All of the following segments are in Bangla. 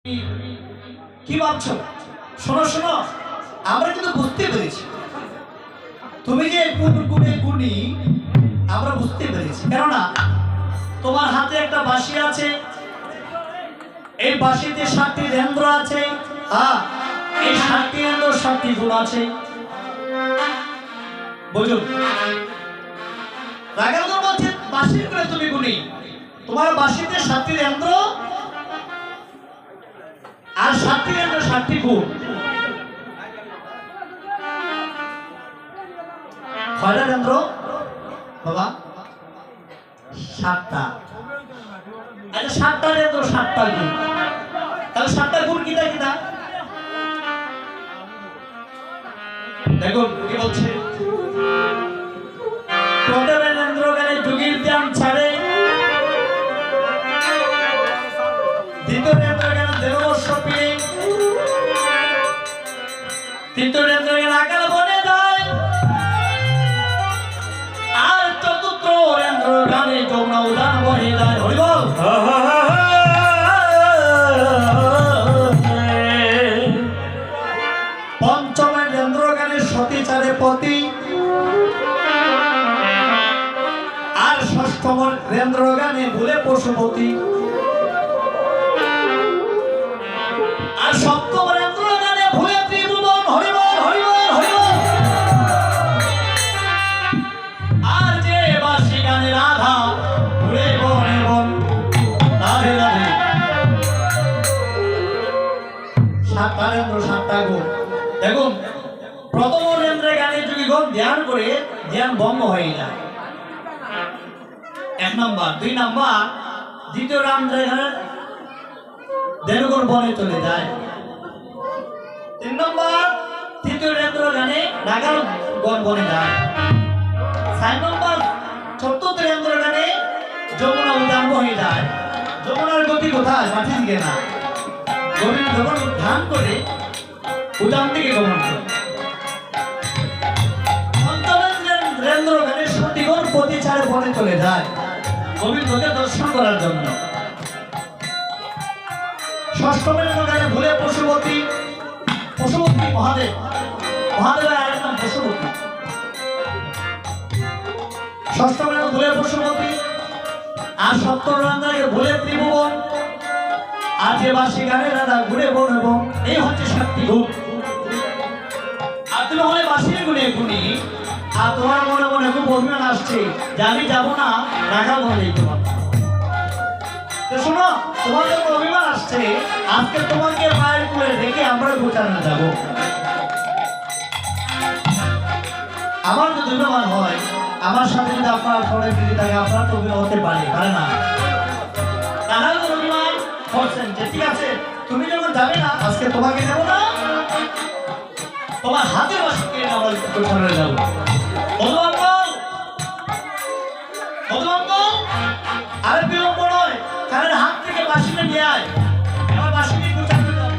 কি ভাবছো? শোনো শোনো, আমরা কিন্তু বুঝতে পেরেছি তুমি যে গুণে গুণী, আমরা বুঝতে পেরেছি। কেননা তোমার হাতে একটা বাঁশি আছে, এই বাঁশিতে 7টি রেন্দ্র আছে। হ্যাঁ, এই 7টি রেন্দ্র 7টি গুণ আছে। বুঝুন, রাগাল বলছে বাঁশির করে তুমি গুণী, তোমার বাঁশিতে 7টি রেন্দ্র আর 7টি রেন্দ্র 7টি গুণ। কয়টা রেন্দ্র বাবা? 7টা। আচ্ছা, 7টা রেন্দ্র 7টা গুণ, তাহলে 7টা গুণ কিটা কিটা? দেখুন কি বলছে, প্রথমে রেন্দ্র গেলে যুগীর ধ্যান ছাড়ে, দ্বিতীয় রেন্দ্র গেলে দেববর্ষ পিড়ে, তৃতীয় রেন্দ্র গেলে আকাল বনে যায়, আর চতুর্থ রেন্দ্র গানে যমুনা উদান বহে যায়। হরি বল। পঞ্চম রেন্দ্র গানে সতী চারে পতি, আর ষষ্ঠম রেন্দ্র গানে ভুলে পশুপতি, আর সপ্তম রেন্দ্র গানে ভুলে ত্রিভুবন। হরি বল হরি বল হরি বল। আর যে বাঁশি গানে রাধা ভুলে বন বন রাধে রাধে। 7টা রেন্দ্র 7টা গুণ। দেখুন, প্রথম রেন্দ্রে গানে যুগীগণ ধ্যান করে ধ্যান ভঙ্গ হয়ে যায়, 1 নম্বর। 2 নম্বর, দ্বিতীয় রেন্দ্রে গানে দেবগণ বনে চলে যায়। 3 নম্বর, তৃতীয় রেন্দ্র গানে রাগাল গণ বনে যায়। 4 নম্বর, চতুর্থ রেন্দ্র গানে যমুনা উদান বহে যায়। যমুনার গতি কোথায়? মাটির দিকে না, গোবিন্দ যখন ধ্যান করে উদান দিকে গমন করে। পঞ্চম রেন্দ্র গানে সতীগণ পতি ছাড়ে বনে চলে যায় গোবিন্দকে দর্শন করার জন্য। ষষ্ঠম রেন্দ্র গানে ভুলে পশুপতি, পশুপতি মহাদেব, মহাদেবের আরেক নাম পশুপতি। ষষ্ঠম রেন্দ্র ভুলে পশুপতি, আর সপ্তম রেন্দ্র ভুলে ত্রিভুবন, আর যে বাঁশি গানে রাধা ঘুরে বন এবং এই হচ্ছে 7টি গুণ। আর তুমি হলে বাঁশির গুণে গুণী, আর তোমার মনে মনে খুব অভিমান আসছে যে আমি যাবো না রাখাল বলে। তোমার শোনো, তোমার যখন অভিমান আসছে, আজকে তোমাকে পায়ের কুলে রেখে আমরা গোচারণে যাব। আমার যদি অভিমান হয়, আমার সাথে যদি আপনার ফোনে দিদি থাকে, আপনার তো অভিমান হতে পারে না। তারা তো অভিমান করছেন যে ঠিক আছে, তুমি যখন যাবে না, আজকে তোমাকে নেবো না, তোমার হাতে বাসকে আমরা গোচারণে যাব। আরে বিলম্ব নয়, কারণ হাত থেকে বাঁশিটা নিয়ে আয়, এবার বাঁশি নিয়ে গোচারণে যাবে।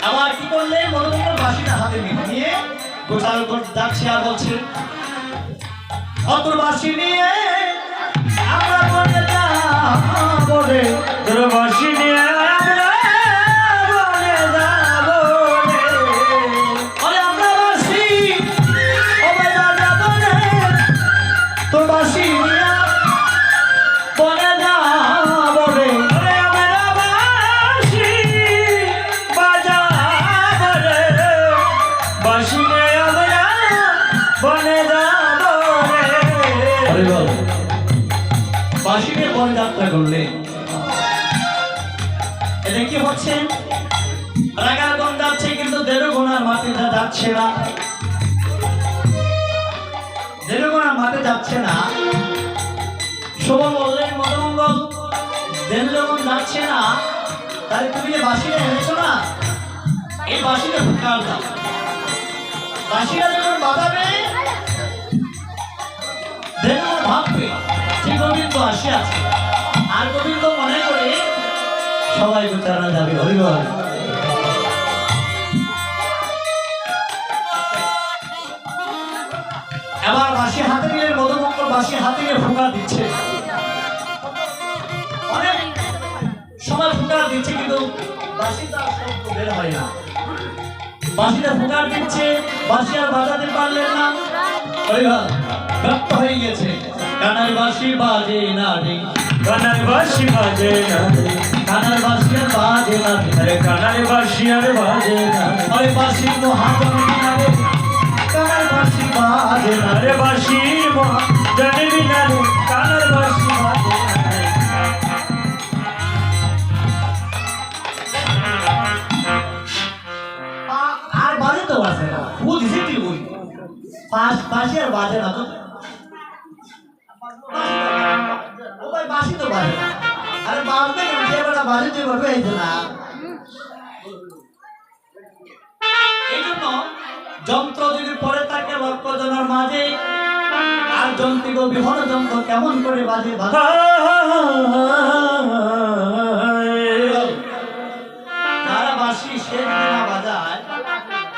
আবার কি করলে মনোমঙ্গল বাঁশিটা হাতে নিয়ে গোচারণ করতে যাচ্ছে, আর বলছে অতর বাঁশি নিয়ে আমরা বনে যাব রে, তোর বাঁশি নিয়ে আমরা বনে যাব রে। ওরে আমরা বাঁশি ও বাজাব রে, তোর বাঁশি নিয়ে বনে যাব রে। ওরে আমরা বাঁশি বাজাব রে, বাঁশি নিয়ে আমরা বনে যাব রে। হরি বল। বাঁশি নিয়ে বনে যাত্রা করলে এটা কি হচ্ছে? রাগালগণ যাচ্ছে, কিন্তু দেবগণার মাটিটা যাচ্ছে না, দেবগণার মাঠে যাচ্ছে না। শুভ বললেন মনোমঙ্গল, দেবগণ যাচ্ছে না, তাহলে তুমি যে বাঁশিটা এনেছো না, এই বাঁশিটা ফুটাও দাও। বাঁশিটা যখন বাজাবে, দেবগণ ভাববে যে গোবিন্দ আসে আছে, আর গোবিন্দ মনে করে সবাই গোচারণে যাবে। হরি বল। এবার বাঁশি হাতে নিয়ে মধুমঙ্গল বাঁশি হাতে নিয়ে ফুঁকা দিচ্ছে, অনেক সময় ফুঁকা দিচ্ছে কিন্তু বাঁশিটা শব্দ বের হয় না। বাঁশিটা ফুঁকা দিচ্ছে, বাঁশি আর বাজাতে পারলেন না, ব্যর্থ হয়ে গেছে। কানার বাঁশি বাজে না রে, কানার বাঁশি বাজে না রে, কানার বাঁশি আর বাজে না রে, আরে কানার বাঁশি আর বাজে না রে, আরে বাঁশির মহাজননী না রে, কানার বাঁশি বাজে না রে। আরে বাঁশির মহাজননী না রে, কানার বাঁশি বাজে না রে। আর বাজে তো বাজে না, বুঝছি তুই বুঝ বাঁশি আর বাজে না তো, ও ভাই বাঁশি তো বাজে না, আরে বাজবে কেন, যে বেলা বাজে যে করবে এই তো না। এই জন্য যন্ত্র যদি পড়ে থাকে লক্ষ্যজনের মাঝে, আর যন্ত্রিক বিহন যন্ত্র কেমন করে বাজে যারা বাঁশি শেষ না বাজায়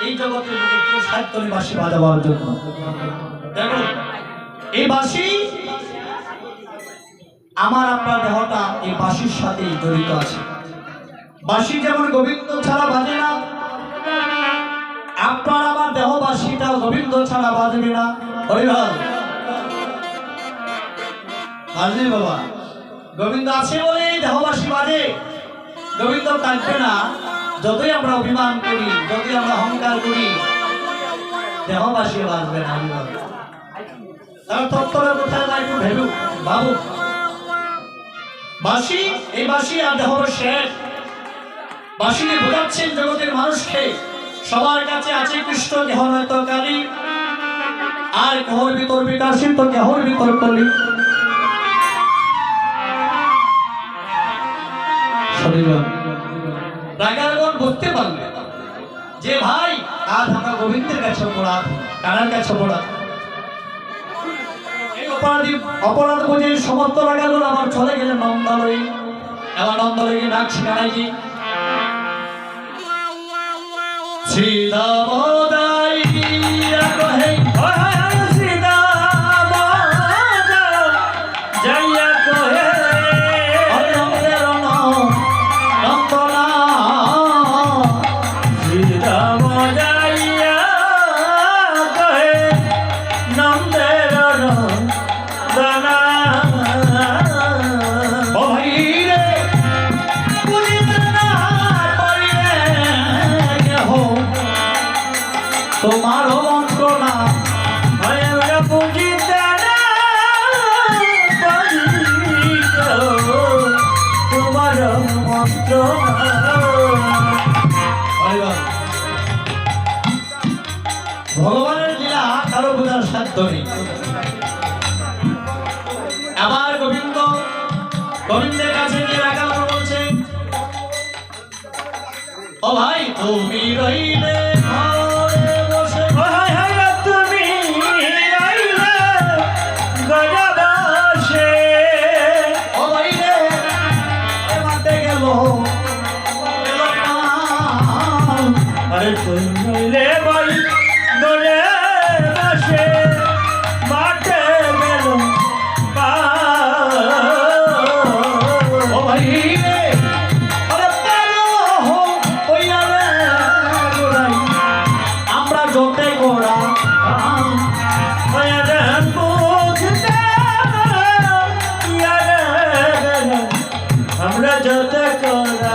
এই জগতে কেউ সাহিত্য বাঁশি বাজাবার জন্য। দেখুন এই বাঁশি, আমার আপনার দেহটা এই বাঁশির সাথে জড়িত আছে। বাঁশি যেমন গোবিন্দ ছাড়া বাজে না, আপনার আমার দেহ বাঁশিটাও গোবিন্দ ছাড়া বাজবে না। বাজবে বাবা, গোবিন্দ আছে বলে দেহবাসী বাজে, গোবিন্দ থাকবে না যতই আমরা অভিমান করি, যতই আমরা অহংকার করি, দেহবাসী বাজবে না। তার তত্ত্বটা কোথায় যায় একটু ভেবু বাবু। বাঁশি, এই বাঁশি আর দেহ শেষ। বাঁশি বোঝাচ্ছেন জগতের মানুষকে, সবার কাছে আছে কৃষ্ণ, কেহ নয়তো কালী, আর কেহর ভিতর বিকাশিত, কেহর ভিতর কলি। রাগারগণ বুঝতে পারলে যে ভাই আজ আমরা গোবিন্দের কাছে পড়া, কানার কাছে পড়া, এই অপরাধ বুঝে সমস্ত রাগারগণ আমার চলে গেলেন নন্দালয়ে। এবার নন্দালয়ে ডাকছি কানাইজি, শ্রীদামোদাই কহে যাইয়া কহে নন্দের নন্দনা, শ্রীরাম যাইয়া কহে নন্দের নন্দনা। ও ভাই রে পুরিতে না পারিলে কেহ তোমার মন্ত্রণা, আমরা পুজিতে না পারি তোমার মন্ত্রণা। ভগবানের লীলা কারো বোঝার সাধ্য নেই। আবার গোবিন্দের কাছে গিয়ে রাখা বলছে, ও ভাই তুমি রইলে ঘরে বসে, তুমি রইলে গজবাসে, ও ভাই রে মাতে গেল না। আরে তুমি রইলে বই দোলে বসে, মাঠে গেল ও ভাই রে আরে পালো ওইয়া রে গোড়াই, আমরা যতে গোড়া আমরা যত করা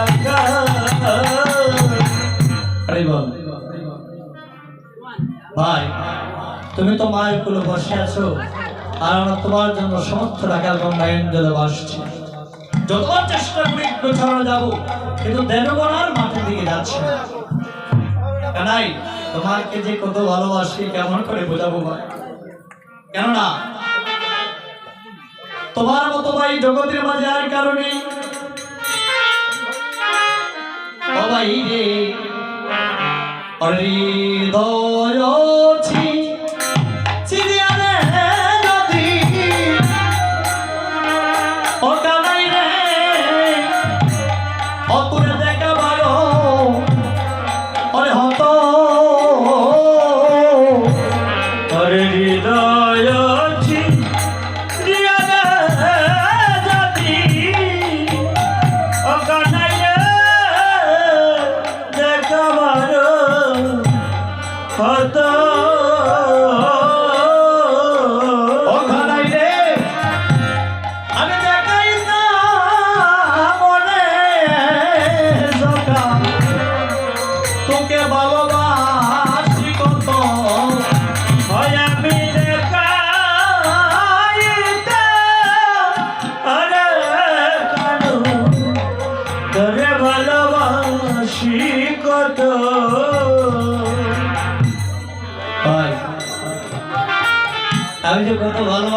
ভাই, তুমি তো মায়ের কোলে বসে আছো, আর আমরা তোমার জন্য সমস্ত রাখার গঙ্গায়ন জলে বাসছি। যতবার চেষ্টা করি একটু ছাড়া যাবো, কিন্তু দেবগণার মাঠের দিকে যাচ্ছে না। কানাই তোমাকে যে কত ভালোবাসি কেমন করে বোঝাবো ভাই, কেননা তোমার মতো ভাই জগতের মাঝে আর কারণে। ও ভাই রে হৃদয় চিড়িয়ারে নদী, ও কানাই রে অতুরে দেখা ভালো অরে হত হৃদয় যদি ও কানাইয়া কত ভালোবাসা।